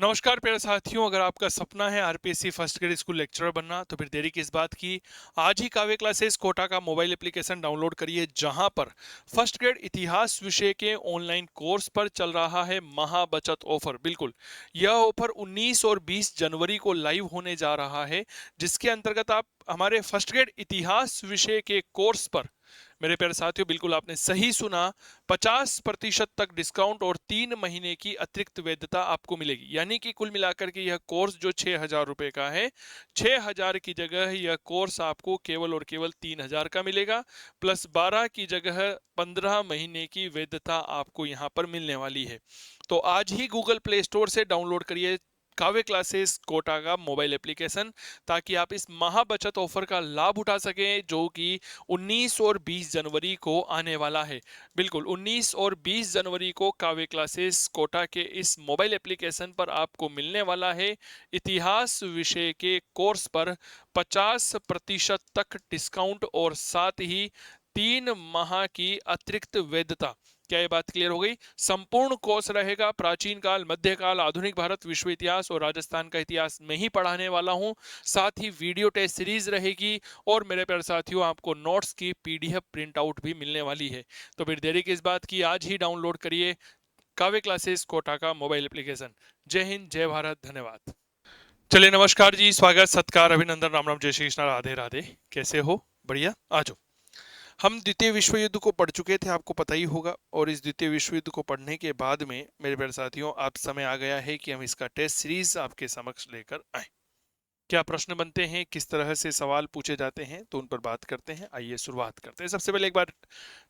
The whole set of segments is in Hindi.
नमस्कार प्यारे साथियों, अगर आपका सपना है RPSC first grade school lecturer बनना तो फिर देरी किस बात की। आज ही काव्य क्लासेस कोटा का मोबाइल एप्लीकेशन डाउनलोड करिए, जहां पर फर्स्ट ग्रेड इतिहास विषय के ऑनलाइन कोर्स पर चल रहा है महा बचत ऑफर। बिल्कुल, यह ऑफर 19 और 20 जनवरी को लाइव होने जा रहा है, जिसके अंतर्गत आप हमारे फर्स्ट ग्रेड इतिहास विषय के कोर्स पर, मेरे प्यारे साथियों बिल्कुल आपने सही सुना, 50% तक डिस्काउंट और 3 महीने की अतिरिक्त वैधता आपको मिलेगी। यानी कि कुल मिलाकर के यह कोर्स जो 6,000 रुपए का है, 6,000 की जगह यह कोर्स आपको केवल और केवल 3,000 का मिलेगा, प्लस 12 की जगह 15 महीने की वैधता आपको यहाँ पर मिलने वाली है। तो आज ही गूगल प्ले स्टोर से डाउनलोड करिए काव्य क्लासेस कोटा का मोबाइल एप्लीकेशन, ताकि आप इस महा बचत ऑफर का लाभ उठा सकें, जो कि 19 और 20 जनवरी को आने वाला है। बिल्कुल 19 और 20 जनवरी को काव्य क्लासेस कोटा के इस मोबाइल एप्लीकेशन पर आपको मिलने वाला है इतिहास विषय के कोर्स पर 50% तक डिस्काउंट और साथ ही 3 माह की अतिरिक्त वैधता। क्या ये बात क्लियर हो गई? संपूर्ण कोर्स रहेगा प्राचीन काल, मध्यकाल, आधुनिक भारत, विश्व इतिहास और राजस्थान का इतिहास में ही पढ़ाने वाला हूं। साथ ही वीडियो टेस्ट सीरीज रहेगी और मेरे प्यारे साथियों आपको नोट्स की पीडीएफ प्रिंट आउट भी मिलने वाली है। तो फिर देरी किस बात की, आज ही डाउनलोड करिए काव्य क्लासेस कोटा का मोबाइल एप्लीकेशन। जय हिंद, जय भारत, धन्यवाद। चलिए, नमस्कार जी, स्वागत, सत्कार, अभिनंदन, राम राम, जय श्री कृष्ण, राधे राधे। कैसे हो? बढ़िया, आ जाओ। हम द्वितीय विश्व युद्ध को पढ़ चुके थे, आपको पता ही होगा, और इस द्वितीय विश्व युद्ध को पढ़ने के बाद में मेरे प्यारे साथियों अब समय आ गया है कि हम इसका टेस्ट सीरीज आपके समक्ष लेकर आए। क्या प्रश्न बनते हैं, किस तरह से सवाल पूछे जाते हैं, तो उन पर बात करते हैं। आइए शुरुआत करते हैं। सबसे पहले एक बार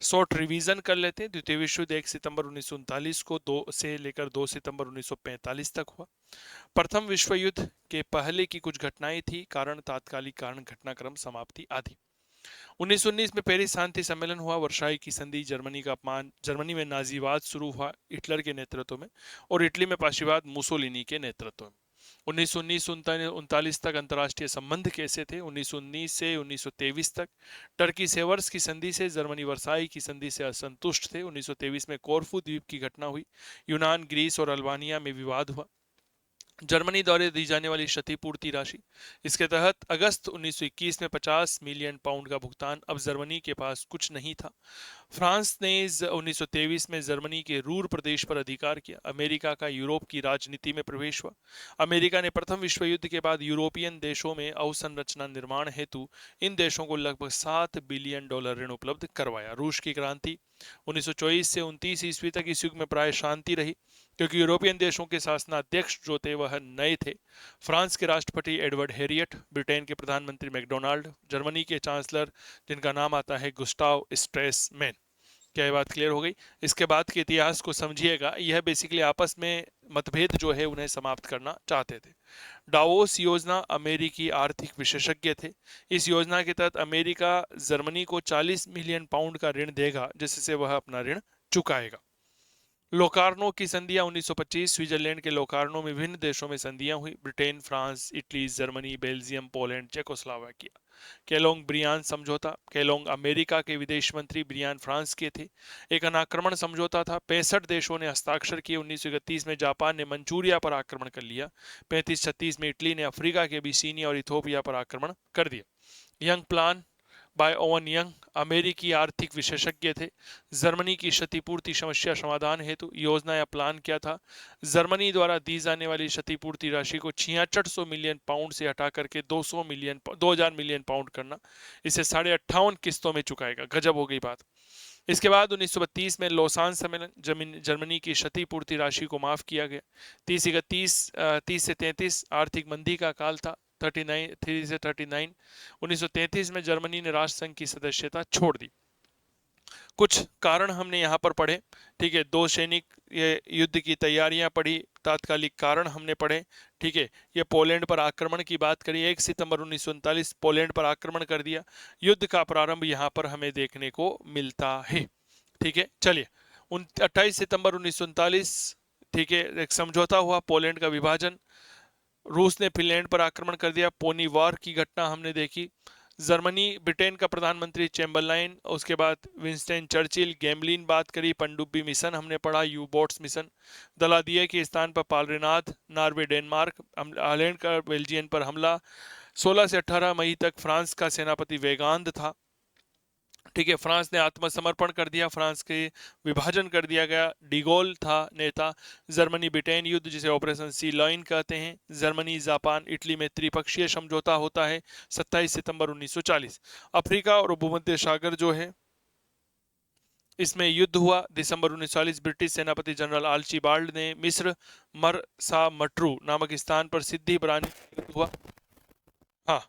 शॉर्ट रिवीजन कर लेते हैं। द्वितीय विश्व युद्ध 1 सितंबर 1939 को 2 से लेकर 2 सितंबर 1945 तक हुआ। प्रथम विश्व युद्ध के पहले की कुछ घटनाएं थी, कारण, तात्कालिक कारण, घटनाक्रम, समाप्ति आदि। 1919 में पेरिस शांति सम्मेलन हुआ, वर्षाई की संधि, जर्मनी का अपमान, जर्मनी में नाजीवाद शुरू हुआ हिटलर के नेतृत्व में, और इटली में फाशीवाद मुसोलिनी के नेतृत्व में। 1919 तक अंतर्राष्ट्रीय संबंध कैसे थे? 1919 से 1923 तक टर्की सेवर्स की संधि से जर्मनी वर्साई की संधि से असंतुष्ट थे। 1923 में कोरफू द्वीप की घटना हुई, यूनान, ग्रीस और अल्बानिया में विवाद हुआ। जर्मनी द्वारा दी जाने वाली क्षतिपूर्ति राशि, इसके तहत अगस्त 1921 में 50 मिलियन पाउंड का भुगतान। अब जर्मनी के पास कुछ नहीं था। फ्रांस ने 1923 में जर्मनी के रूर प्रदेश पर अधिकार किया। अमेरिका का यूरोप की राजनीति में प्रवेश हुआ। अमेरिका ने प्रथम विश्व युद्ध के बाद यूरोपियन देशों में अवसंरचना निर्माण हेतु इन देशों को लगभग $7 बिलियन ऋण उपलब्ध करवाया। रूस की क्रांति 1924 से 29 ईस्वी तक इस युग में प्राय शांति रही, क्योंकि यूरोपियन देशों के शासनाध्यक्ष जो थे वह नए थे। फ्रांस के राष्ट्रपति एडवर्ड हेरियट, ब्रिटेन के प्रधानमंत्री मैकडोनाल्ड, जर्मनी के चांसलर जिनका नाम आता है गुस्टाव स्ट्रेसमैन। क्या ये बात क्लियर हो गई? इसके बाद के इतिहास को समझिएगा। यह बेसिकली आपस में मतभेद जो है उन्हें समाप्त करना चाहते थे। डावोस योजना, अमेरिकी आर्थिक विशेषज्ञ थे। इस योजना के तहत अमेरिका जर्मनी को 40 मिलियन पाउंड का ऋण देगा, जिससे वह अपना ऋण चुकाएगा। लोकार्नो की संधियां 1925, स्विट्जरलैंड के लोकार्नो में विभिन्न देशों में संधियां हुई, Britain, France, Italy, Germany, Belgium, Poland, Czechoslovakia. Kelong Brian समझौता, केलोंग अमेरिका के विदेश मंत्री, ब्रियान फ्रांस के थे। एक अनाक्रमण समझौता था, 65 देशों ने हस्ताक्षर किए। 1931 में जापान ने मंचूरिया पर आक्रमण कर लिया। 35-36 में इटली ने अफ्रीका के अबिसीनिया और इथोपिया पर आक्रमण कर दिया। Young plan by Owen Young अमेरिकी आर्थिक विशेषज्ञ थे। जर्मनी की क्षतिपूर्ति समस्या समाधान हेतु योजना या प्लान क्या था? जर्मनी द्वारा दी जाने वाली क्षतिपूर्ति राशि को 6600 मिलियन पाउंड से हटा करके 2000 मिलियन पाउंड करना। इसे 58.5 किस्तों में चुकाएगा। गजब हो गई बात। इसके बाद 1932 में लोसान सम्मेलन, जर्मनी की क्षतिपूर्ति राशि को माफ किया गया। 30 से 33 आर्थिक मंदी का काल था। 3 से 39 1933 में जर्मनी ने राष्ट्र संघ की सदस्यता छोड़ दी। कुछ कारण हमने यहाँ पर पढ़े, ठीक है। दो सैनिक ये युद्ध की तैयारियां पढ़ी, तात्कालिक कारण हमने पढ़े, ठीक है। ये पोलैंड पर आक्रमण की बात करी, 1 सितंबर 1939 पोलैंड पर आक्रमण कर दिया। युद्ध का प्रारंभ यहाँ पर हमें देखने को मिलता है, ठीक है। चलिए, 28 सितंबर 1939, ठीक है, एक समझौता हुआ, पोलैंड का विभाजन। रूस ने फिनलैंड पर आक्रमण कर दिया, पोनी वार की घटना हमने देखी। जर्मनी ब्रिटेन का प्रधानमंत्री चैम्बरलाइन, उसके बाद विंस्टन चर्चिल, गैमलिन बात करी, पनडुब्बी मिशन हमने पढ़ा, यू बोट्स मिशन, दलादिया के स्थान पर पालरीनाथ, नॉर्वे डेनमार्क, आयरलैंड का बेल्जियम पर हमला, 16 से 18 मई तक फ्रांस का सेनापति वेगांद था। ठीक है, फ्रांस ने आत्मसमर्पण कर दिया, फ्रांस के विभाजन कर दिया गया, डिगोल था नेता। जर्मनी ब्रिटेन युद्ध जिसे ऑपरेशन सी लाइन कहते हैं, जर्मनी जापान इटली में त्रिपक्षीय समझौता होता है 27 सितंबर 1940। अफ्रीका और भूमध्य सागर जो है इसमें युद्ध हुआ दिसंबर 1940। ब्रिटिश सेनापति जनरल आर्चिबाल्ड ने मिस्र मरसा मट्रू नामक स्थान पर सिद्धि बरानी युद्ध हुआ। हाँ,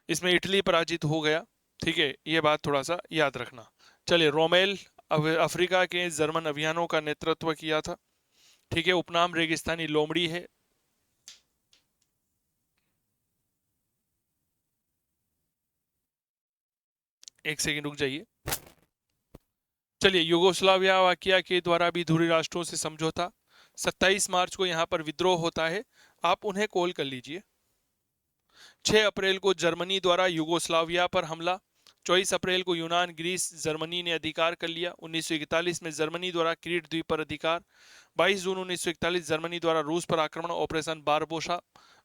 इसमें इटली पराजित हो गया। ठीक है, ये बात थोड़ा सा याद रखना। चलिए, रोमेल अफ्रीका के जर्मन अभियानों का नेतृत्व किया था। ठीक है, उपनाम रेगिस्तानी लोमड़ी है। एक सेकंड रुक जाइए। चलिए, युगोस्लाविया वाकिया के द्वारा भी धुरी राष्ट्रों से समझौता, 27 मार्च को यहां पर विद्रोह होता है, आप उन्हें कॉल कर लीजिए। 6 अप्रैल को जर्मनी द्वारा युगोस्लाविया पर हमला, 24 अप्रैल को यूनान ग्रीस जर्मनी ने अधिकार कर लिया। 1941 में जर्मनी द्वारा क्रीट द्वीप पर अधिकार। 22 जून 1941 जर्मनी द्वारा रूस पर आक्रमण, ऑपरेशन बारबोसा।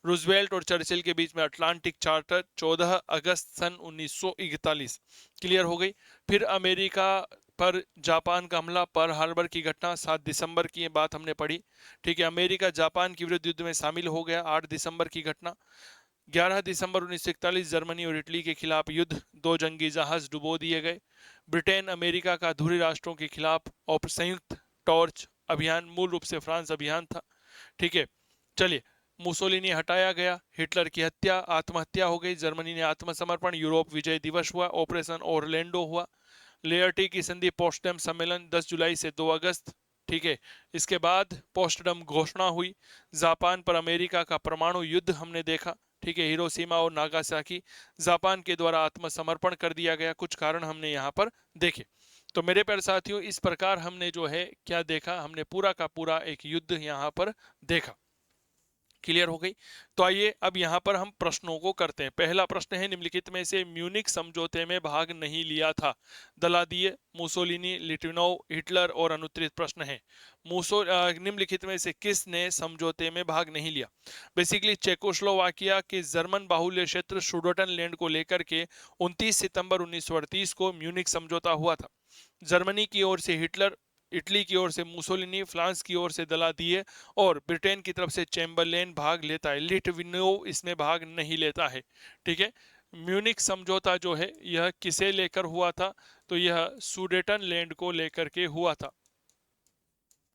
रूजवेल्ट और चर्चिल के बीच में अटलांटिक चार्टर 14 अगस्त सन 1941 क्लियर हो गई। फिर अमेरिका पर जापान का हमला, पर्ल हार्बर की घटना 7 दिसंबर की बात हमने पढ़ी। ठीक है, अमेरिका जापान के विरुद्ध युद्ध में शामिल हो गया, 8 दिसंबर की घटना। 11 दिसंबर 1941 जर्मनी और इटली के खिलाफ युद्ध, 2 जंगी जहाज डुबो दिए गए। ब्रिटेन अमेरिका का धुरी राष्ट्रों के खिलाफ संयुक्त टॉर्च अभियान, मूल रूप से फ्रांस अभियान था। ठीक है, चलिए, मुसोलिनी हटाया गया, हिटलर की हत्या, आत्महत्या हो गई, जर्मनी ने आत्मसमर्पण, यूरोप विजय दिवस हुआ, ऑपरेशन ओरलैंडो हुआ, लेयर्टी की संधि पोस्टडम सम्मेलन 10 जुलाई से 2 अगस्त। ठीक है, इसके बाद पोस्टडम घोषणा हुई। जापान पर अमेरिका का परमाणु युद्ध हमने देखा। ठीक है, हिरोशिमा और नागासाकी जापान के द्वारा आत्मसमर्पण कर दिया गया। कुछ कारण हमने यहाँ पर देखे। तो मेरे प्यारे साथियों, इस प्रकार हमने जो है क्या देखा, हमने पूरा का पूरा एक युद्ध यहाँ पर देखा। क्लियर हो गई। तो आइए अब यहाँ पर हम प्रश्नों को करते हैं। पहला प्रश्न है, निम्नलिखित में से म्यूनिक समझौते में भाग नहीं लिया था? दलादिये, मुसोलिनी, लिटविनोव, हिटलर और अनुत्तरित प्रश्न है। निम्नलिखित में से किसने समझौते में भाग नहीं लिया? बेसिकली चेकोस्लोवाकिया के जर्मन बाहुल्य क्षेत्र सुडेटनलैंड को लेकर के 29 सितंबर 1938 को म्यूनिक समझौता हुआ था। जर्मनी की ओर से हिटलर, इटली की ओर से मुसोलिनी, फ्रांस की ओर से दलादिये और ब्रिटेन की तरफ से चैम्बरलेन भाग लेता है। लिटविनोव इसमें भाग नहीं लेता है। ठीक है, म्यूनिक समझौता जो है यह किसे लेकर हुआ था? तो यह सुडेटनलैंड को लेकर के हुआ था।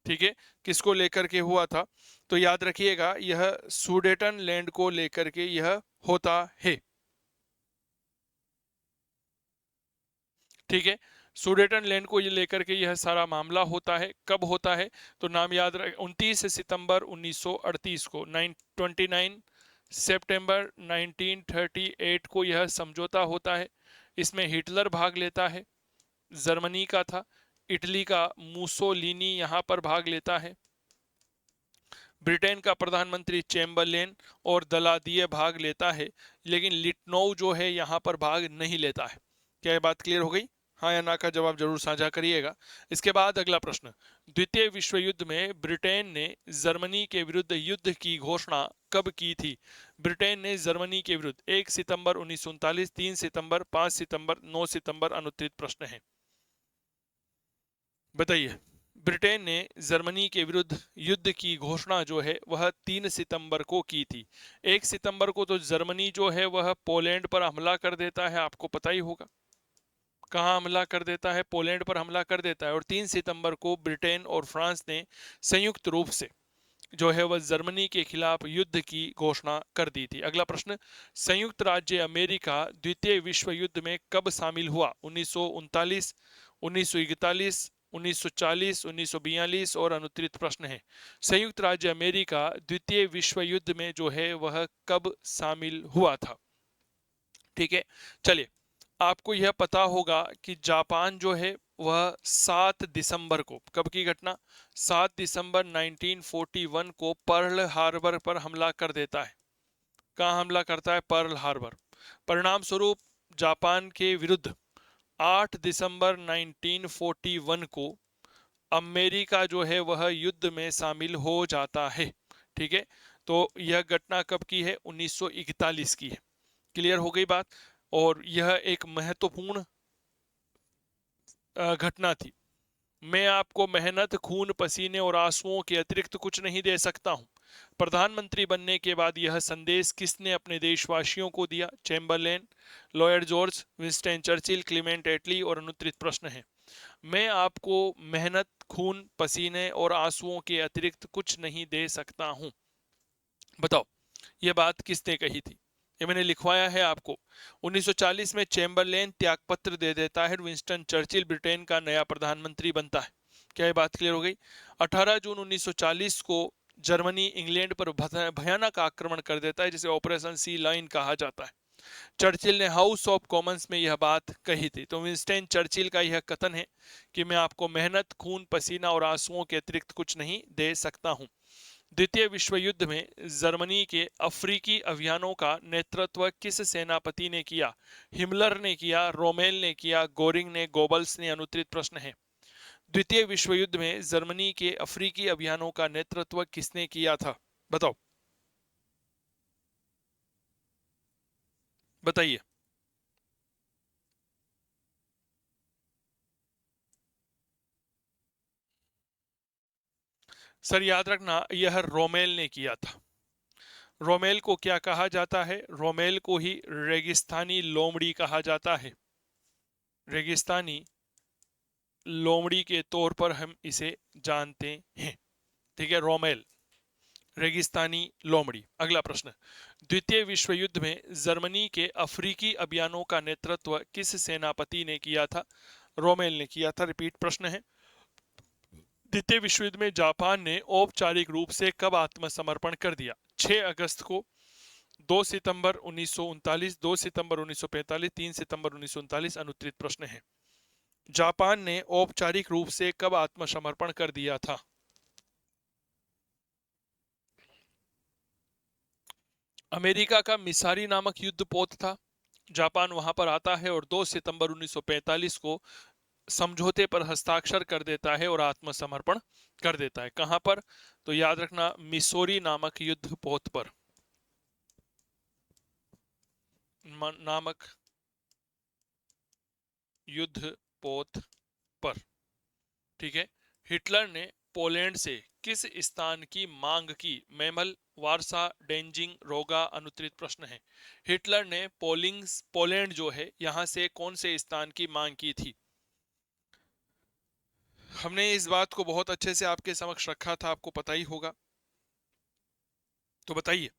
ठीक है, किसको लेकर के हुआ था? तो याद रखिएगा, यह सुडेटनलैंड को लेकर के यह होता है। ठीक है, सुडेटनलैंड को ये लेकर के यह सारा मामला होता है। कब होता है? तो नाम याद रख, 29 सितंबर 1938 को, 29 सितंबर 1938 को यह समझौता होता है। इसमें हिटलर भाग लेता है, जर्मनी का था। इटली का मुसोलिनी यहाँ पर भाग लेता है। ब्रिटेन का प्रधानमंत्री चैम्बरलेन और दलादिये भाग लेता है, लेकिन लिटनोव जो है यहाँ पर भाग नहीं लेता है। क्या ये बात क्लियर हो गई? हाँ या ना का जवाब जरूर साझा करिएगा। इसके बाद अगला प्रश्न, द्वितीय विश्व युद्ध में ब्रिटेन ने जर्मनी के विरुद्ध युद्ध की घोषणा कब की थी? ब्रिटेन ने जर्मनी के विरुद्ध 1 सितंबर 1939, 3 सितंबर, 5 सितंबर, 9 सितंबर, अनुत्तरित प्रश्न है, बताइए। ब्रिटेन ने जर्मनी के विरुद्ध युद्ध की घोषणा जो है वह 3 सितंबर को की थी। 1 सितंबर को तो जर्मनी जो है वह पोलैंड पर हमला कर देता है, आपको पता ही होगा। कहाँ हमला कर देता है? पोलैंड पर हमला कर देता है। और 3 सितंबर को ब्रिटेन और फ्रांस ने संयुक्त रूप से जो है वह जर्मनी के खिलाफ युद्ध की घोषणा कर दी थी। अगला प्रश्न, संयुक्त राज्य अमेरिका द्वितीय विश्व युद्ध में कब शामिल हुआ? 1939, 1941, 1940, 1942 और अनुत्तरित प्रश्न है। संयुक्त राज्य अमेरिका द्वितीय विश्व युद्ध में जो है वह कब शामिल हुआ था? ठीक है, चलिए, आपको यह पता होगा कि जापान जो है वह 7 दिसंबर को, कब की घटना? 7 दिसंबर 1941 को पर्ल हार्बर पर हमला कर देता है। कहाँ हमला करता है? Pearl Harbor. परिणाम स्वरूप जापान के विरुद्ध 8 दिसंबर 1941 को अमेरिका जो है वह युद्ध में शामिल हो जाता है। ठीक है, तो यह घटना कब की है? 1941 की है। क्लियर हो गई बात। और यह एक महत्वपूर्ण घटना थी। मैं आपको मेहनत, खून, पसीने और आंसुओं के अतिरिक्त कुछ नहीं दे सकता हूं। प्रधानमंत्री बनने के बाद यह संदेश किसने अपने देशवासियों को दिया? Chamberlain, Lloyd George, Winston Churchill, Clement Attlee और अनुत्तरित प्रश्न है। मैं आपको मेहनत, खून, पसीने और आंसुओं के अतिरिक्त कुछ नहीं दे सकता हूं। बताओ यह बात किसने कही थी? ये मैंने लिखवाया है आपको। 1940 में चैम्बरलेन त्यागपत्र दे देता है, विंस्टन चर्चिल ब्रिटेन का नया प्रधानमंत्री बनता है। क्या ये बात क्लियर हो गई? 18 जून 1940 को जर्मनी इंग्लैंड पर भयानक आक्रमण कर देता है, जिसे ऑपरेशन सी लाइन कहा जाता है। चर्चिल ने हाउस ऑफ कॉमन्स में यह बात कही थी। तो विंस्टन चर्चिल का यह कथन है कि मैं आपको मेहनत, खून, पसीना और आंसुओं के अतिरिक्त कुछ नहीं दे सकता हूं। द्वितीय विश्व युद्ध में जर्मनी के अफ्रीकी अभियानों का नेतृत्व किस सेनापति ने किया? हिमलर ने किया, रोमेल ने किया, गोरिंग ने, गोबल्स ने? अनुत्तरित प्रश्न है। द्वितीय विश्व युद्ध में जर्मनी के अफ्रीकी अभियानों का नेतृत्व किसने किया था? बताओ, बताइए। सर याद रखना, यह रोमेल ने किया था। रोमेल को क्या कहा जाता है? रोमेल को ही रेगिस्तानी लोमड़ी कहा जाता है। रेगिस्तानी लोमड़ी के तौर पर हम इसे जानते हैं। ठीक है, रोमेल, रेगिस्तानी लोमड़ी। अगला प्रश्न, द्वितीय विश्व युद्ध में जर्मनी के अफ्रीकी अभियानों का नेतृत्व किस सेनापति ने किया था? रोमेल ने किया था। रिपीट प्रश्न है, द्वितीय विश्व युद्ध में जापान ने औपचारिक रूप से कब आत्मसमर्पण कर दिया? 6 अगस्त को, 2 सितंबर 1939, 2 सितंबर 1945, 3 सितंबर 1939? अनुत्तरित प्रश्न है। जापान ने औपचारिक रूप से कब आत्मसमर्पण कर दिया था? अमेरिका का मिसारी नामक युद्ध पोत था। जापान वहां पर आता है और 2 सितंबर 1945 को समझौते पर हस्ताक्षर कर देता है और आत्मसमर्पण कर देता है। कहां पर? तो याद रखना, मिसोरी नामक युद्ध पोत पर, नामक युद्ध पोत पर। ठीक है। हिटलर ने पोलैंड से किस स्थान की मांग की? मेमल, वारसा, डेंजिंग, रोगा? अनुत्तरित प्रश्न है। हिटलर ने पोलैंड जो है यहां से कौन से स्थान की मांग की थी? हमने इस बात को बहुत अच्छे से आपके समक्ष रखा था, आपको पता ही होगा। तो बताइए,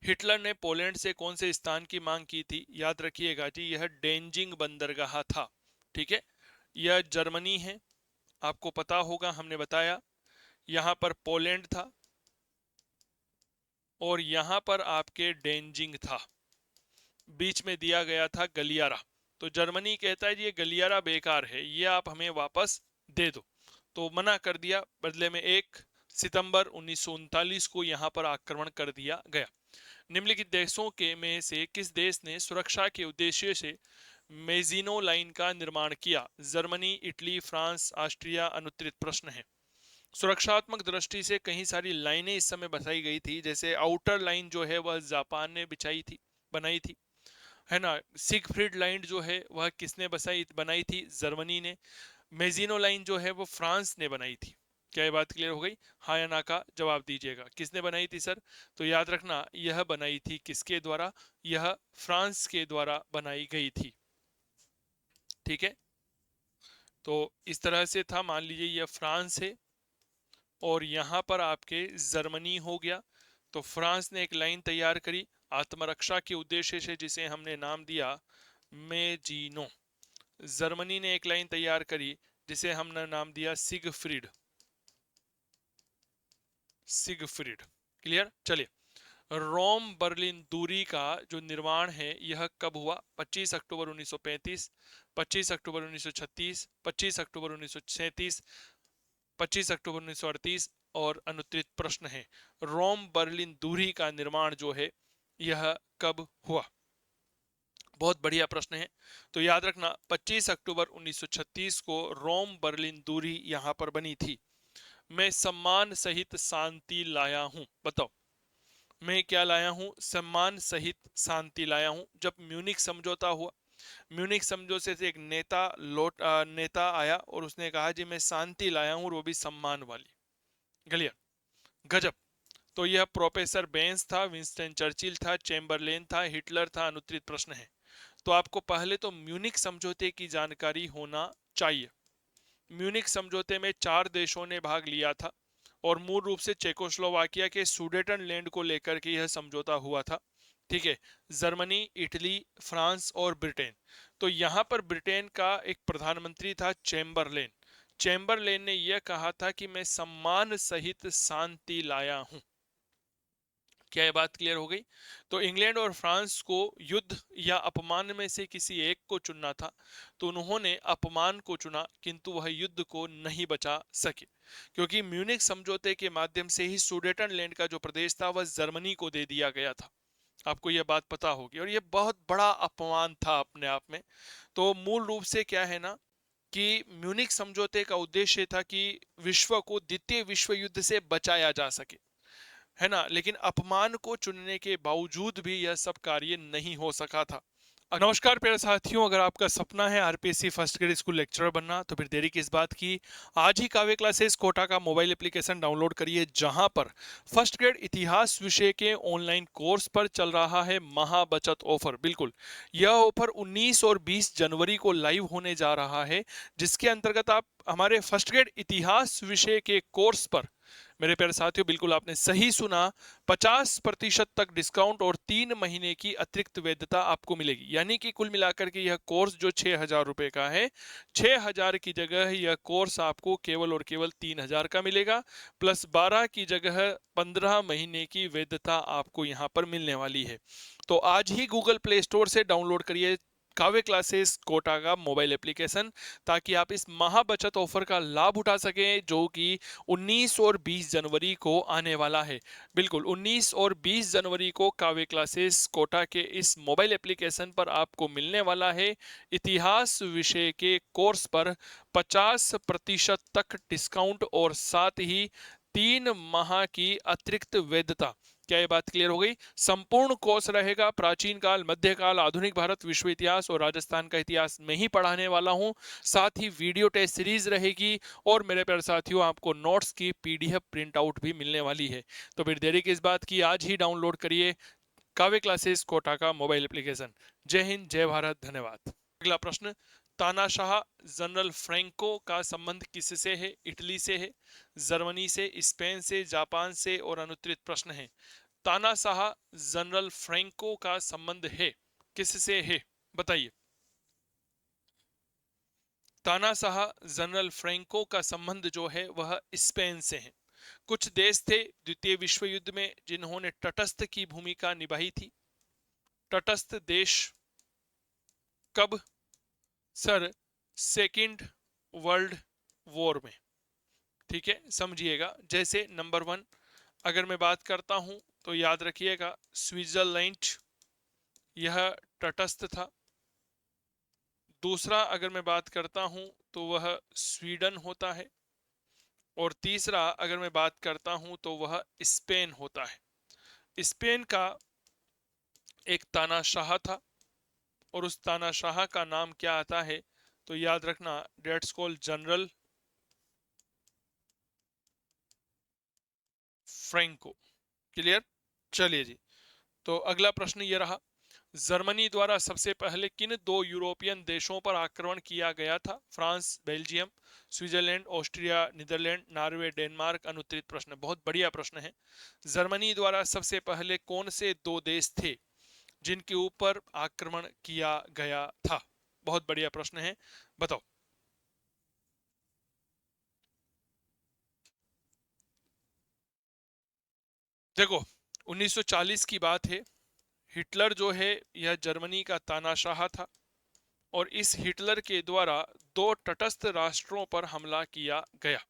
हिटलर ने पोलैंड से कौन से स्थान की मांग की थी? याद रखिएगा जी, यह डेंजिंग बंदरगाह था। ठीक है, यह जर्मनी है, आपको पता होगा, हमने बताया। यहां पर पोलैंड था और यहां पर आपके डेंजिंग था। बीच में दिया गया था गलियारा। तो जर्मनी कहता है जी ये गलियारा बेकार है, ये आप हमें वापस दे दो। तो मना कर दिया। बदले में 1 सितंबर 1939 को यहां पर आक्रमण कर दिया गया। निम्नलिखित देशों के में से किस देश ने सुरक्षा के उद्देश्य से मेजिनो लाइन का निर्माण किया? Germany, Italy, France, Austria? अनुत्तरित प्रश्न है। सुरक्षात्मक दृष्टि से कई सारी लाइनें इस समय बताई गई थी, जैसे आउटर लाइन जो है वह जापान ने बिछाई थी, बनाई थी, है ना। सिगफ्रीड लाइन जो है वह किसने बनाई थी? जर्मनी ने। मेजिनो लाइन जो है वो फ्रांस ने बनाई थी। क्या ये बात क्लियर हो गई? हाँ या ना का जवाब दीजिएगा। किसने बनाई थी सर? तो याद रखना, यह बनाई थी किसके द्वारा? यह फ्रांस के द्वारा बनाई गई थी। ठीक है, तो इस तरह से था। मान लीजिए यह फ्रांस है और यहां पर आपके जर्मनी हो गया। तो फ्रांस ने एक लाइन तैयार करी आत्मरक्षा के उद्देश्य से, जिसे हमने नाम दिया मेजिनो। जर्मनी ने एक लाइन तैयार करी जिसे हमने नाम दिया सिगफ्रीड। Siegfried, clear? चलिए, रोम बर्लिन दूरी का जो निर्माण है यह कब हुआ? 25 अक्टूबर 1935, 25 अक्टूबर 1936, 25 अक्टूबर 1937, 25 अक्टूबर 1938? और अनुत्तरित प्रश्न है, रोम बर्लिन दूरी का निर्माण जो है यह कब हुआ? बहुत बढ़िया प्रश्न है। तो याद रखना 25 अक्टूबर 1936 को रोम बर्लिन दूरी यहां पर बनी थी। मैं सम्मान सहित शांति लाया हूं। बताओ, मैं क्या लाया हूं? सम्मान सहित शांति लाया हूं। जब म्यूनिक समझौता हुआ, म्यूनिक समझौते से एक नेता आया और उसने कहा जी मैं शांति लाया हूं, और वो भी सम्मान वाली। क्लियर? गजब। तो यह प्रोफेसर बेंस था, विंस्टन चर्चिल था, चैम्बरलेन था, हिटलर था। अनुत्तरित प्रश्न है। तो आपको पहले तो म्यूनिक समझौते की जानकारी होना चाहिए। म्यूनिक समझौते में 4 देशों ने भाग लिया था, और मूल रूप से चेकोस्लोवाकिया के सुडेटनलैंड को लेकर के यह समझौता हुआ था। ठीक है। जर्मनी, इटली, फ्रांस और ब्रिटेन। तो यहां पर ब्रिटेन का एक प्रधानमंत्री था चैम्बरलेन। चैम्बरलेन ने यह कहा था कि मैं सम्मान सहित शांति लाया हूं। क्या ये बात क्लियर हो गई? तो इंग्लैंड और फ्रांस को युद्ध या अपमान में से किसी एक को चुनना था, तो उन्होंने अपमान को चुना, किंतु वह युद्ध को नहीं बचा सके, क्योंकि म्यूनिक समझौते के माध्यम से ही सुडेटनलैंड का जो प्रदेश था वह जर्मनी को दे दिया गया था। आपको यह बात पता होगी, और यह बहुत बड़ा अपमान था अपने आप में। तो मूल रूप से क्या है ना, कि म्यूनिक समझौते का उद्देश्य था कि विश्व को द्वितीय विश्व युद्ध से बचाया जा सके, है ना। लेकिन अपमान को चुनने के बावजूद भी यह सब कार्य नहीं हो सका था। नमस्कार प्यारे साथियों, अगर आपका सपना है RPSC first grade school lecturer बनना, तो फिर देरी किस बात की। आज ही काव्य क्लासेस कोटा का मोबाइल एप्लीकेशन डाउनलोड करिए, जहां पर फर्स्ट ग्रेड इतिहास विषय के ऑनलाइन कोर्स पर चल रहा है महा बचत ऑफर। बिल्कुल, यह ऑफर 19 और 20 जनवरी को लाइव होने जा रहा है, जिसके अंतर्गत आप हमारे फर्स्ट ग्रेड इतिहास विषय के कोर्स पर, मेरे प्यारे साथियों बिल्कुल आपने सही सुना, 50% तक डिस्काउंट और 3 महीने की अतिरिक्त वैधता आपको मिलेगी। यानी कि कुल मिलाकर के यह कोर्स जो 6,000 रुपए का है, 6,000 की जगह यह कोर्स आपको केवल और केवल 3,000 का मिलेगा, प्लस 12 की जगह 15 महीने की वैधता आपको यहाँ पर मिलने वाली है। तो आज ही गूगल प्ले स्टोर से डाउनलोड करिए काव्य क्लासेस कोटा का मोबाइल एप्लीकेशन, ताकि आप इस महा बचत ऑफर का लाभ उठा सकें, जो कि 19 और 20 जनवरी को आने वाला है। बिल्कुल 19 और 20 जनवरी को काव्य क्लासेस कोटा के इस मोबाइल एप्लीकेशन पर आपको मिलने वाला है इतिहास विषय के कोर्स पर 50% तक डिस्काउंट, और साथ ही 3 माह की अतिरिक्त वैधता। क्या ये बात क्लियर हो गई? संपूर्ण कोर्स रहेगा प्राचीन काल, मध्यकाल, आधुनिक भारत, विश्व इतिहास और राजस्थान का इतिहास में ही पढ़ाने वाला हूं। साथ ही वीडियो टेस्ट सीरीज रहेगी, और मेरे प्यारे साथियों आपको नोट्स की पीडीएफ प्रिंट आउट भी मिलने वाली है। तो फिर देरी किस बात की, आज ही डाउनलोड करिए काव्य क्लासेस कोटा का मोबाइल एप्लीकेशन। जय हिंद, जय भारत, धन्यवाद। अगला प्रश्न, तानाशाह जनरल फ्रैंको का संबंध किससे है? इटली से है, जर्मनी से, स्पेन से, जापान से, और अनुत्तरित प्रश्न है। तानाशाह जनरल फ्रैंको का संबंध है किससे है? बताइए। तानाशाह जनरल फ्रैंको का संबंध जो है वह स्पेन से है। कुछ देश थे द्वितीय विश्व युद्ध में जिन्होंने तटस्थ की भूमिका निभाई थी। तटस्थ देश कब? सर, सेकंड वर्ल्ड वॉर में। ठीक है, समझिएगा। जैसे नंबर 1 अगर मैं बात करता हूं, तो याद रखिएगा स्विट्जरलैंड, यह तटस्थ था। दूसरा अगर मैं बात करता हूं, तो वह स्वीडन होता है। और तीसरा अगर मैं बात करता हूं, तो वह स्पेन होता है। स्पेन का एक तानाशाह था, और उस तानाशाह का नाम क्या आता है? तो याद रखना, that's called general Franco. Clear? चलिए जी। तो अगला प्रश्न ये रहा, जर्मनी द्वारा सबसे पहले किन 2 यूरोपियन देशों पर आक्रमण किया गया था? France, Belgium, Switzerland, Austria, Netherlands, Norway, Denmark. अनुत्तरित प्रश्न। बहुत बढ़िया प्रश्न है। जर्मनी द्वारा सबसे पहले कौन से 2 देश थे जिनके ऊपर आक्रमण किया गया था? बहुत बढ़िया प्रश्न है, बताओ। देखो, 1940 की बात है। हिटलर जो है यह जर्मनी का तानाशाह था, और इस हिटलर के द्वारा 2 तटस्थ राष्ट्रों पर हमला किया गया।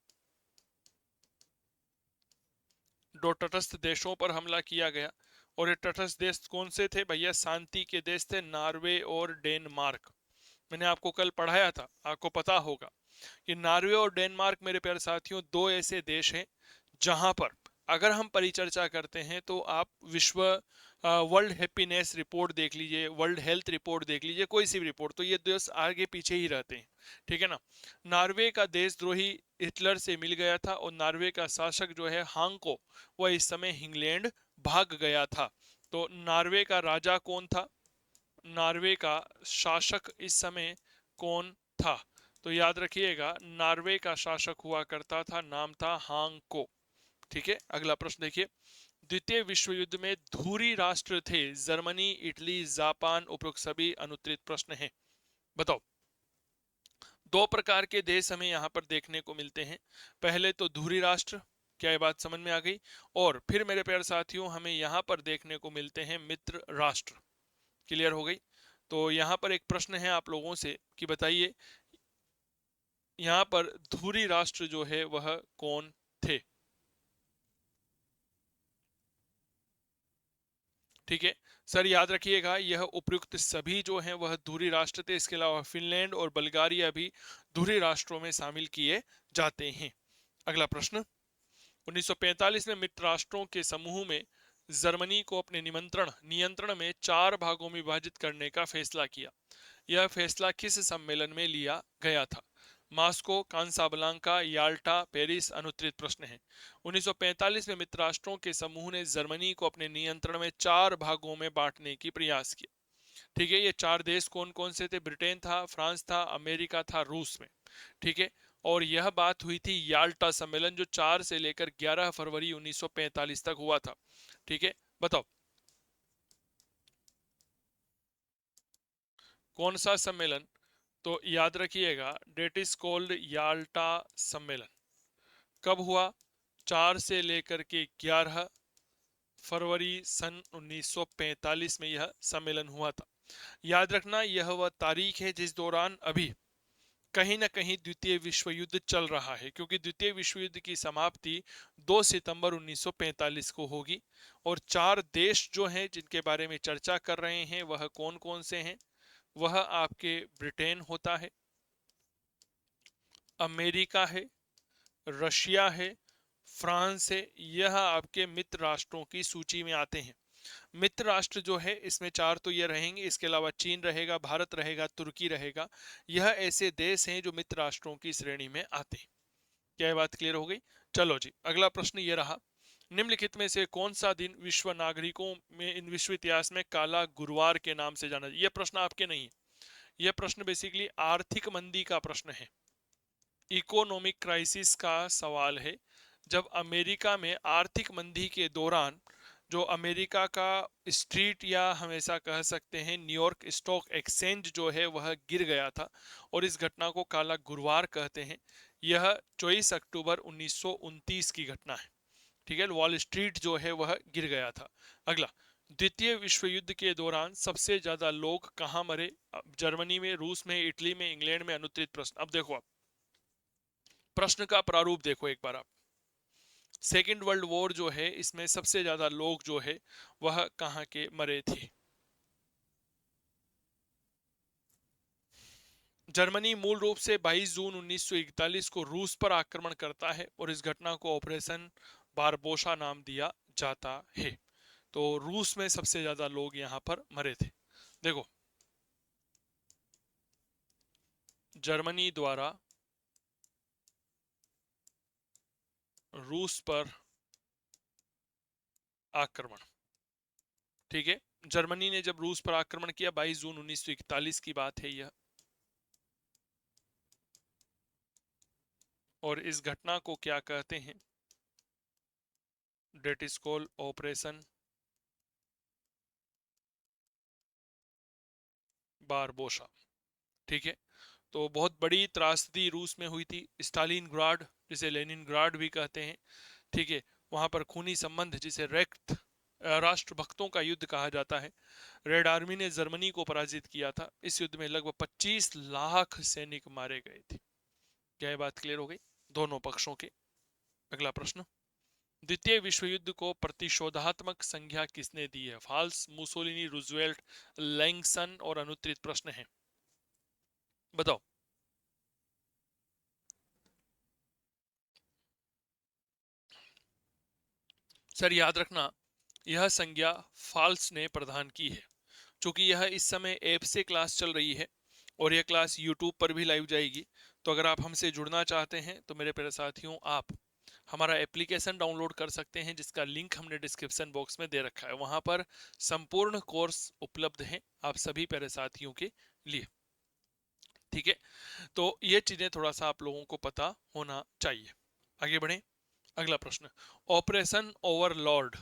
2 तटस्थ देशों पर हमला किया गया। और ये तटस्थ देश कौन से थे भैया? शांति के देश थे, नॉर्वे और डेनमार्क। मैंने आपको कल पढ़ाया था, आपको पता होगा कि नॉर्वे और डेनमार्क मेरे प्यारे साथियों दो ऐसे देश हैं जहां पर अगर हम परिचर्चा करते हैं तो आप विश्व वर्ल्ड हैप्पीनेस रिपोर्ट देख लीजिए, वर्ल्ड हेल्थ रिपोर्ट देख लीजिए, कोई सी भी रिपोर्ट, तो ये देश आगे पीछे ही रहते हैं, ठीक है ना। नॉर्वे का देशद्रोही हिटलर से मिल गया था और नॉर्वे का शासक जो है हांको, वह इस समय इंग्लैंड भाग गया था। तो नॉर्वे का राजा कौन था, नॉर्वे का शासक इस समय कौन था? तो याद रखिएगा नॉर्वे का शासक हुआ करता था, नाम था हांको। ठीक है, अगला प्रश्न देखिए। द्वितीय विश्व युद्ध में धुरी राष्ट्र थे जर्मनी, इटली, जापान, उपरोक्त सभी अनुत्तरित प्रश्न हैं। बताओ। दो प्रकार के देश हमें यहां पर देखने को मिलते हैं। पहले तो धुरी राष्ट्र, क्या ये बात समझ में आ गई? और फिर मेरे प्यारे साथियों हमें यहां पर देखने को मिलते हैं मित्र राष्ट्र। क्लियर हो गई? तो यहां पर एक प्रश्न है आप लोगों से कि बताइए यहां पर धुरी राष्ट्र जो है वह कौन थे? ठीक है सर, याद रखिएगा यह उपयुक्त सभी जो हैं वह धुरी राष्ट्र थे। इसके अलावा फिनलैंड और बल्गारिया भी धुरी राष्ट्रों में शामिल किए जाते हैं। अगला प्रश्न। 1945 में मित्र राष्ट्रों के समूह में जर्मनी को अपने नियंत्रण में चार भागों में विभाजित करने का फैसला किया। यह फैसला किस सम्मेलन में लिया गया था? Moscow, Casablanca, Yalta, Paris? अनुत्तरित प्रश्न है। 1945 में मित्र राष्ट्रों के समूह ने जर्मनी को अपने नियंत्रण में चार भागों में बांटने की प्रयास किया। ठीक है, ये चार देश कौन कौन से थे? ब्रिटेन था, फ्रांस था, अमेरिका था, रूस में। ठीक है, और यह बात हुई थी याल्टा सम्मेलन जो 4 से लेकर 11 फरवरी 1945 तक हुआ था। ठीक है, बताओ कौन सा सम्मेलन? तो याद रखिएगा डेट इज कॉल्ड याल्टा सम्मेलन। कब हुआ? 4 से लेकर के 11 फरवरी सन 1945 में यह सम्मेलन हुआ था। याद रखना यह वह तारीख है जिस दौरान अभी कहीं ना कहीं द्वितीय विश्व युद्ध चल रहा है, क्योंकि द्वितीय विश्व युद्ध की समाप्ति 2 सितंबर 1945 को होगी। और चार देश जो हैं जिनके बारे में चर्चा कर रहे हैं वह कौन कौन से हैं? वह आपके ब्रिटेन होता है, अमेरिका है, रशिया है, फ्रांस है। यह आपके मित्र राष्ट्रों की सूची में आते हैं। मित्र राष्ट्र जो है इसमें चार तो ये रहेंगे, इसके अलावा चीन रहेगा, भारत रहेगा, तुर्की रहेगा। यह ऐसे देश हैं जो मित्र राष्ट्रों की श्रेणी में आते हैं। क्या ये बात क्लियर हो गई? चलो जी, अगला प्रश्न ये रहा। निम्नलिखित में से कौन सा दिन विश्व नागरिकों में इन विश्व इतिहास में काला गुरुवार के नाम से जाना? यह प्रश्न आपके नहीं है, यह प्रश्न बेसिकली आर्थिक मंदी का प्रश्न है, इकोनॉमिक क्राइसिस का सवाल है। जब अमेरिका में आर्थिक मंदी के दौरान जो अमेरिका का स्ट्रीट या हमेशा कह सकते हैं न्यूयॉर्क स्टॉक एक्सचेंज जो है वह गिर गया था और इस घटना को काला गुरुवार कहते हैं। यह 24 अक्टूबर 1929 की घटना है। ठीक है, वॉल स्ट्रीट जो है वह गिर गया था। अगला, द्वितीय विश्व युद्ध के दौरान सबसे ज्यादा लोग कहां मरे? जर्मनी में, रूस में, इटली में, इंग्लैंड में? अनुत्तरित प्रश्न। अब देखो आप प्रश्न का प्रारूप देखो एक बार आप। सेकेंड वर्ल्ड वॉर जो है इसमें सबसे ज्यादा लोग जो है वह कहां के मरे थे? जर्मनी मूल रूप से 22 जून 1941 को रूस पर आक्रमण करता है और इस घटना को ऑपरेशन बारबोसा नाम दिया जाता है। तो रूस में सबसे ज्यादा लोग यहां पर मरे थे। देखो, जर्मनी द्वारा रूस पर आक्रमण। ठीक है, जर्मनी ने जब रूस पर आक्रमण किया 22 जून 1941 की बात है यह, और इस घटना को क्या कहते हैं? That is called operation Barbarossa. ठीक है, तो बहुत बड़ी त्रासदी रूस में हुई थी। स्टालिनग्राड जिसे लेनिनग्राड भी कहते हैं, ठीक है, वहां पर खूनी संबंध जिसे रक्त राष्ट्रभक्तों का युद्ध कहा जाता है। रेड आर्मी ने जर्मनी को पराजित किया था। इस युद्ध में लगभग 25 लाख सैनिक मारे गए थे। क्या ये बात क्लियर हो गई दोनों पक्षों के? अगला प्रश्न। द्वितीय विश्व युद्ध को प्रतिशोधात्मक संज्ञा किसने दी है? फाल्स, मुसोलिनी, रूजवेल्ट, लैंगसन और अनुत्तरित प्रश्न है, बताओ। सर याद रखना, यह संज्ञा फाल्स ने प्रदान की है, क्योंकि यह इस समय ऐप से क्लास चल रही है और यह क्लास यूट्यूब पर भी लाइव जाएगी। तो अगर आप हमसे जुड़ना चाहते हैं तो मेरे प्यारे साथियों, आप हमारा एप्लीकेशन डाउनलोड कर सकते हैं, जिसका लिंक हमने डिस्क्रिप्शन बॉक्स में दे रखा है। वहां पर संपूर्ण कोर्स उपलब्ध है आप सभी प्यारे साथियों के लिए। ठीक है, तो ये चीजें थोड़ा सा आप लोगों को पता होना चाहिए। आगे बढ़े, अगला प्रश्न। ऑपरेशन ओवरलॉर्ड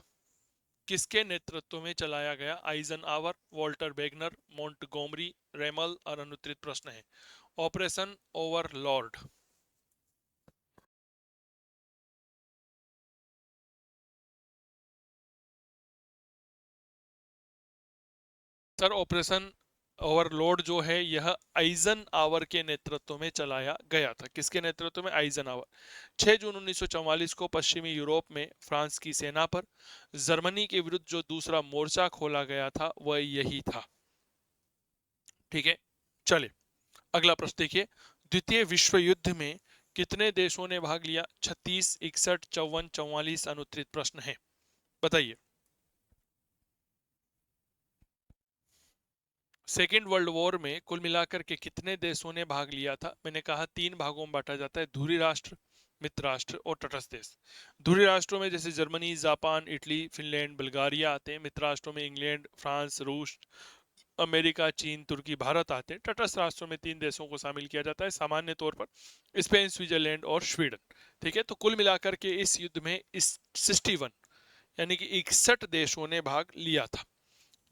किसके नेतृत्व में चलाया गया? Eisenhower, Walter Wegner, Montgomery, Rommel और अनुत्तरित प्रश्न है। Operation Overlord. Sir operation overload जो है यह आइजन आवर के नेतृत्व में चलाया गया था। किसके नेतृत्व में? Eigen our. 6 जून 1944 को पश्चिमी यूरोप में फ्रांस की सेना पर जर्मनी के विरुद्ध जो दूसरा मोर्चा खोला गया था वह यही था। ठीक है, चलिए अगला प्रश्न देखिए। द्वितीय विश्व युद्ध में कितने देशों ने भाग लिया? 36, 61, 54, 44 अनुत्तरित प्रश्न है, बताइए। सेकेंड वर्ल्ड वॉर में कुल मिलाकर के कितने देशों ने भाग लिया था? मैंने कहा तीन भागों में बांटा जाता है, धुरी राष्ट्र, मित्र राष्ट्र और तटस्थ देश। धुरी राष्ट्रों में जैसे Germany, Japan, Italy, Finland, Bulgaria आते हैं। मित्र राष्ट्रों में इंग्लैंड, फ्रांस, रूस, अमेरिका, चीन, तुर्की, भारत आते हैं। तटस्थ राष्ट्रों में तीन देशों को शामिल किया जाता है, सामान्य तौर पर स्पेन, स्विट्जरलैंड और स्वीडन। ठीक है, तो कुल मिलाकर के इस युद्ध में इस 61 यानी कि 61 देशों ने भाग लिया था।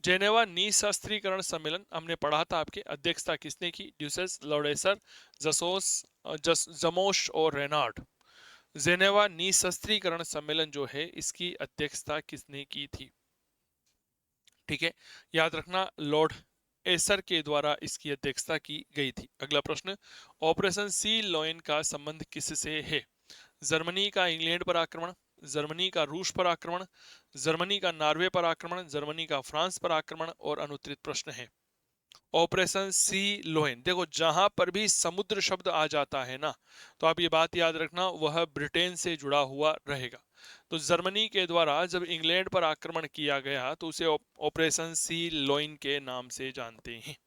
जेनेवा निशस्त्रीकरण सम्मेलन हमने पढ़ा था, आपके अध्यक्षता किसने की? ड्यूसेस, लॉर्डेसर, जसोस, जमोश और रेनार्ड। जेनेवा निशस्त्रीकरण सम्मेलन जो है इसकी अध्यक्षता किसने की थी? ठीक है, याद रखना लॉर्ड एसर के द्वारा इसकी अध्यक्षता की गई थी। अगला प्रश्न। ऑपरेशन सी लॉयन का संबंध किससे है? जर्मनी का इंग्लैंड पर आक्रमण, जर्मनी का रूस पर आक्रमण, जर्मनी का नॉर्वे पर आक्रमण, जर्मनी का फ्रांस पर आक्रमण और अनुत्तरित प्रश्न है। ऑपरेशन सी लोहेन, देखो जहां पर भी समुद्र शब्द आ जाता है ना, तो आप ये बात याद रखना वह ब्रिटेन से जुड़ा हुआ रहेगा। तो जर्मनी के द्वारा जब इंग्लैंड पर आक्रमण किया गया तो उसे ऑपरेशन सी लोइन के नाम से जानते हैं।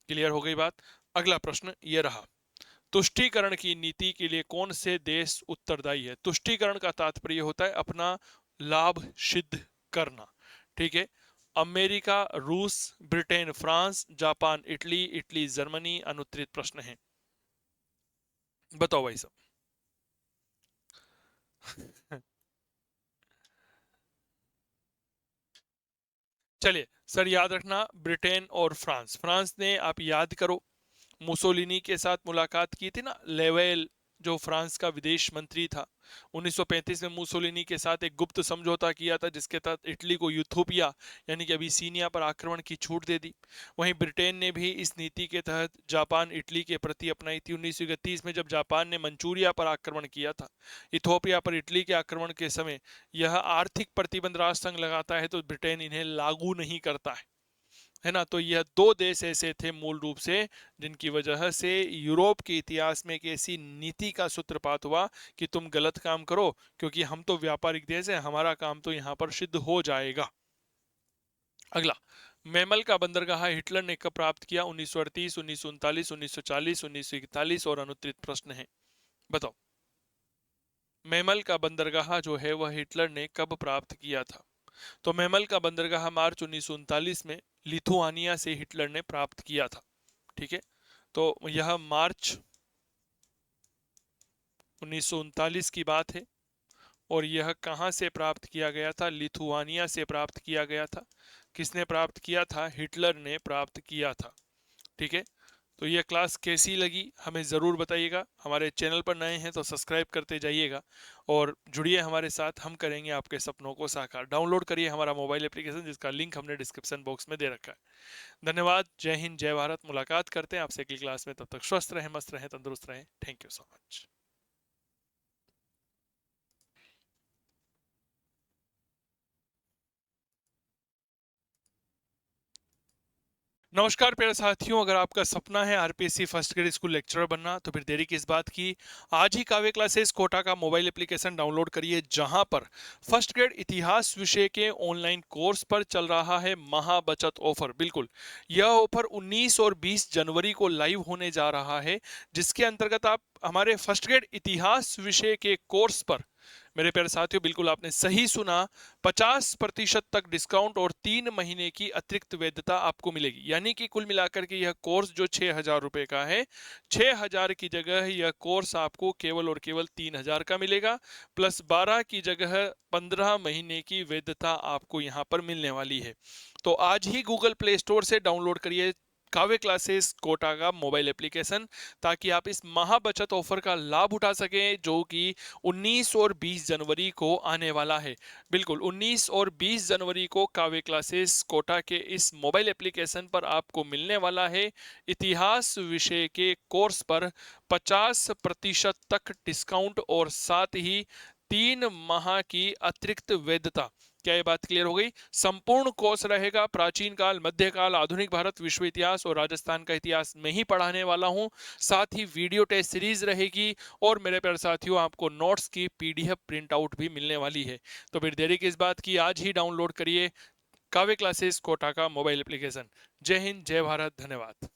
क्लियर हो गई बात। अगला प्रश्न ये रहा। तुष्टीकरण की नीति के लिए कौन से देश उत्तरदायी है? तुष्टीकरण का तात्पर्य होता है अपना लाभ सिद्ध करना। ठीक है, अमेरिका, रूस, Britain, France, Japan, Italy, Italy Germany. अनुत्तरित प्रश्न है, बताओ भाई साहब। चलिए सर याद रखना ब्रिटेन और फ्रांस। फ्रांस ने, आप याद करो, मुसोलिनी के साथ मुलाकात की थी ना, लेवेल जो फ्रांस का विदेश मंत्री था। 1935 में मुसोलिनी के साथ एक गुप्त समझौता किया था जिसके तहत इटली को यूथोपिया यानी कि अबिसीनिया पर आक्रमण की छूट दे दी। वहीं ब्रिटेन ने भी इस नीति के तहत जापान, इटली के प्रति अपनाई थी। 1931 में जब जापान ने मंचूरिया पर आक्रमण किया था, इथोपिया पर इटली के आक्रमण के समय यह आर्थिक प्रतिबंध राष्ट्र संघ लगाता है तो ब्रिटेन इन्हें लागू नहीं करता है ना। तो यह दो देश ऐसे थे मूल रूप से जिनकी वजह से यूरोप के इतिहास में एक ऐसी नीति का सूत्रपात हुआ कि तुम गलत काम करो, क्योंकि हम तो व्यापारिक देश है, हमारा काम तो यहां पर सिद्ध हो जाएगा। अगला। मैमल का बंदरगाह हिटलर ने कब प्राप्त किया? 1938, 1939, 1940, 1941 और अनुत्तरित प्रश्न है, बताओ। मैमल का बंदरगाह जो है वह हिटलर ने कब प्राप्त किया था? तो मैमल का बंदरगाह मार्च 1939 में लिथुआनिया से हिटलर ने प्राप्त किया था। ठीक है, तो यह मार्च 1939 की बात है और यह कहां से प्राप्त किया गया था? लिथुआनिया से प्राप्त किया गया था। किसने प्राप्त किया था? हिटलर ने प्राप्त किया था। ठीक है, तो यह क्लास कैसी लगी हमें ज़रूर बताइएगा। हमारे चैनल पर नए हैं तो सब्सक्राइब करते जाइएगा और जुड़िए हमारे साथ, हम करेंगे आपके सपनों को साकार। डाउनलोड करिए हमारा मोबाइल एप्लीकेशन जिसका लिंक हमने डिस्क्रिप्शन बॉक्स में दे रखा है। धन्यवाद, जय हिंद, जय भारत। मुलाकात करते हैं आपसे अगली क्लास में, तब तक स्वस्थ रहें, मस्त रहें, तंदुरुस्त रहें। Thank you so much. नमस्कार प्यारे साथियों, अगर आपका सपना है RPSC first grade school lecturer बनना तो फिर देरी किस बात की। आज ही काव्य क्लासेस कोटा का मोबाइल एप्लीकेशन डाउनलोड करिए, जहां पर फर्स्ट ग्रेड इतिहास विषय के ऑनलाइन कोर्स पर चल रहा है महा बचत ऑफर। बिल्कुल, यह ऑफर 19 और 20 जनवरी को लाइव होने जा रहा है, जिसके अंतर्गत आप हमारे फर्स्ट ग्रेड इतिहास विषय के कोर्स पर, मेरे प्यारे साथियों बिल्कुल आपने सही सुना, 50% तक डिस्काउंट और 3 महीने की अतिरिक्त वैधता आपको मिलेगी। यानी कि कुल मिलाकर के यह कोर्स जो 6,000 रुपए का है, 6,000 की जगह यह कोर्स आपको केवल और केवल 3,000 का मिलेगा, प्लस 12 की जगह 15 महीने की वैधता आपको यहाँ पर मिलने वाली है। तो आज ही गूगल प्ले स्टोर से डाउनलोड करिए काव्य क्लासेस कोटा का मोबाइल एप्लीकेशन, ताकि आप इस महा बचत ऑफर का लाभ उठा सकें, जो कि 19 और 20 जनवरी को आने वाला है। बिल्कुल 19 और 20 जनवरी को काव्य क्लासेस कोटा के इस मोबाइल एप्लीकेशन पर आपको मिलने वाला है इतिहास विषय के कोर्स पर 50% तक डिस्काउंट और साथ ही 3 माह की अतिरिक्त वैधता। क्या ये बात क्लियर हो गई? संपूर्ण कोर्स रहेगा प्राचीन काल, मध्यकाल, आधुनिक भारत, विश्व इतिहास और राजस्थान का इतिहास में ही पढ़ाने वाला हूं। साथ ही वीडियो टेस्ट सीरीज रहेगी और मेरे प्यारे साथियों आपको नोट्स की पीडीएफ प्रिंट आउट भी मिलने वाली है। तो फिर देरी किस बात की, आज ही डाउनलोड करिए काव्य क्लासेस कोटा का मोबाइल एप्लीकेशन। जय हिंद, जय भारत, धन्यवाद।